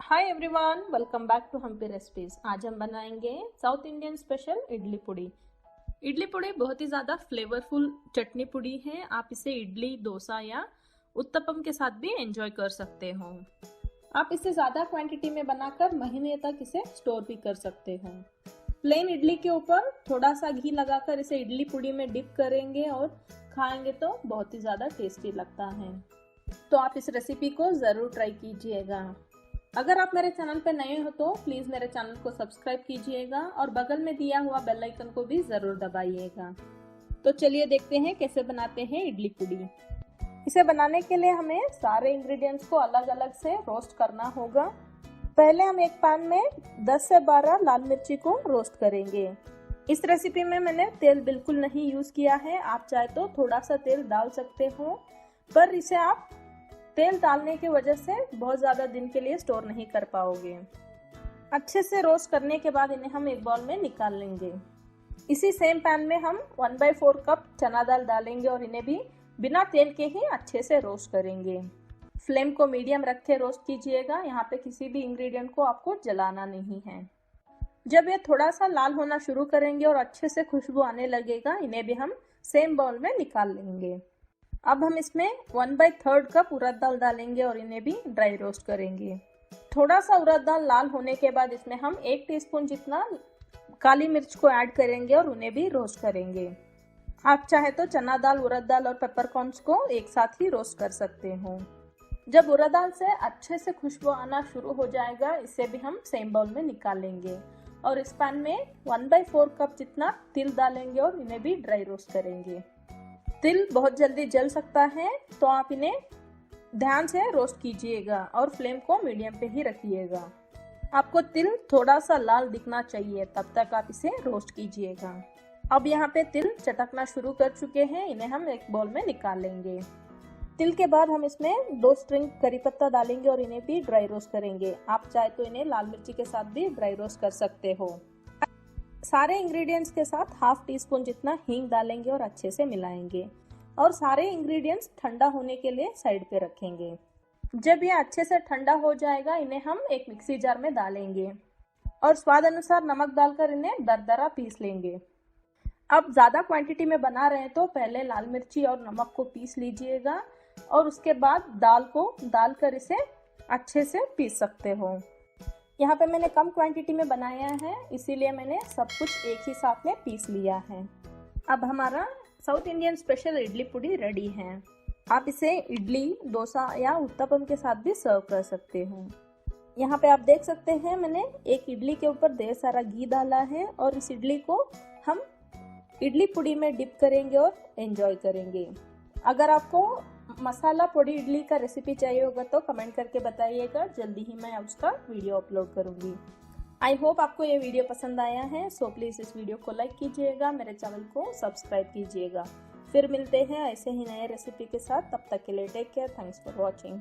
Hi everyone, welcome back to Hampi recipes. आज हम बनाएंगे साउथ इंडियन स्पेशल इडली पुड़ी। इडली पुड़ी बहुत ही ज़्यादा फ्लेवरफुल चटनी पुड़ी है। आप इसे इडली, डोसा या उत्तपम के साथ भी एंजॉय कर सकते हो। आप इसे ज़्यादा क्वांटिटी में बनाकर महीने तक इसे स्टोर भी कर सकते हो। प्लेन इडली के ऊपर थोड़ा सा घी लगाकर इसे इडली पुड़ी में डिप करेंगे और खाएंगे तो बहुत ही ज़्यादा टेस्टी लगता है। तो आप इस रेसिपी को ज़रूर ट्राई कीजिएगा। अगर आप मेरे चैनल पर नए हो तो प्लीज मेरे चैनल को सब्सक्राइब कीजिएगा और बगल में दिया हुआ बेल आइकन को भी जरूर दबाइएगा। तो चलिए देखते हैं कैसे बनाते हैं इडली पुड़ी। इसे बनाने के लिए हमें सारे इंग्रेडिएंट्स को अलग अलग से रोस्ट करना होगा। पहले हम एक पैन में 10 से 12 लाल मिर्ची को रोस्ट करेंगे। इस रेसिपी में मैंने तेल बिल्कुल नहीं यूज किया है। आप चाहे तो थोड़ा सा तेल डाल सकते हो, पर इसे आप तेल डालने की वजह से बहुत ज़्यादा दिन के लिए स्टोर नहीं कर पाओगे। अच्छे से रोस्ट करने के बाद इन्हें हम एक बाउल में निकाल लेंगे। इसी सेम पैन में हम 1/4 कप चना दाल डालेंगे और इन्हें भी बिना तेल के ही अच्छे से रोस्ट करेंगे। फ्लेम को मीडियम रख के रोस्ट कीजिएगा। यहाँ पे किसी भी इंग्रेडिएंट को आपको जलाना नहीं है। जब ये थोड़ा सा लाल होना शुरू करेंगे और अच्छे से खुशबू आने लगेगा, इन्हें भी हम सेम बाउल में निकाल लेंगे। अब हम इसमें 1/3 कप उड़द दाल डालेंगे और इन्हें भी ड्राई रोस्ट करेंगे। थोड़ा सा उड़द दाल लाल होने के बाद इसमें हम 1 टीस्पून जितना काली मिर्च को ऐड करेंगे और उन्हें भी रोस्ट करेंगे। आप चाहे तो चना दाल, उड़द दाल और पेपरकॉर्न्स को एक साथ ही रोस्ट कर सकते हो। जब उड़द दाल से अच्छे से खुशबू आना शुरू हो जाएगा, इसे भी हम सेम बाउल में निकाल लेंगे और इस पैन में 1/4 कप जितना तिल डालेंगे और इन्हें भी ड्राई रोस्ट करेंगे। तिल बहुत जल्दी जल सकता है, तो आप इन्हें ध्यान से रोस्ट कीजिएगा और फ्लेम को मीडियम पे ही रखिएगा। आपको तिल थोड़ा सा लाल दिखना चाहिए, तब तक आप इसे रोस्ट कीजिएगा। अब यहाँ पे तिल चटकना शुरू कर चुके हैं, इन्हें हम एक बाउल में निकाल लेंगे। तिल के बाद हम इसमें 2 स्ट्रिंग करी पत्ता डालेंगे और इन्हें भी ड्राई रोस्ट करेंगे। आप चाहे तो इन्हें लाल मिर्ची के साथ भी ड्राई रोस्ट कर सकते हो। सारे इंग्रेडिएंट्स के साथ 1/2 टीस्पून जितना हींग डालेंगे और अच्छे से मिलाएंगे और सारे इंग्रेडिएंट्स ठंडा होने के लिए साइड पे रखेंगे। जब ये अच्छे से ठंडा हो जाएगा, इन्हें हम एक मिक्सी जार में डालेंगे और स्वाद अनुसार नमक डालकर इन्हें दरदरा पीस लेंगे। अब ज़्यादा क्वांटिटी में बना रहे हैं तो पहले लाल मिर्ची और नमक को पीस लीजिएगा और उसके बाद दाल को डालकर इसे अच्छे से पीस सकते हो। यहाँ पे मैंने कम क्वांटिटी में बनाया है, इसीलिए मैंने सब कुछ एक ही साथ में पीस लिया है। अब हमारा साउथ इंडियन स्पेशल इडली पुड़ी रेडी है। आप इसे इडली, डोसा या उत्तपम के साथ भी सर्व कर सकते हो। यहाँ पे आप देख सकते हैं, मैंने एक इडली के ऊपर ढेर सारा घी डाला है और इस इडली को हम इडली पुड़ी में डिप करेंगे और एंजॉय करेंगे। अगर आपको मसाला पुड़ी इडली का रेसिपी चाहिए होगा तो कमेंट करके बताइएगा, जल्दी ही मैं उसका वीडियो अपलोड करूंगी। आई होप आपको ये वीडियो पसंद आया है, सो प्लीज़ इस वीडियो को लाइक कीजिएगा, मेरे चैनल को सब्सक्राइब कीजिएगा। फिर मिलते हैं ऐसे ही नए रेसिपी के साथ। तब तक के लिए take care. Thanks for watching.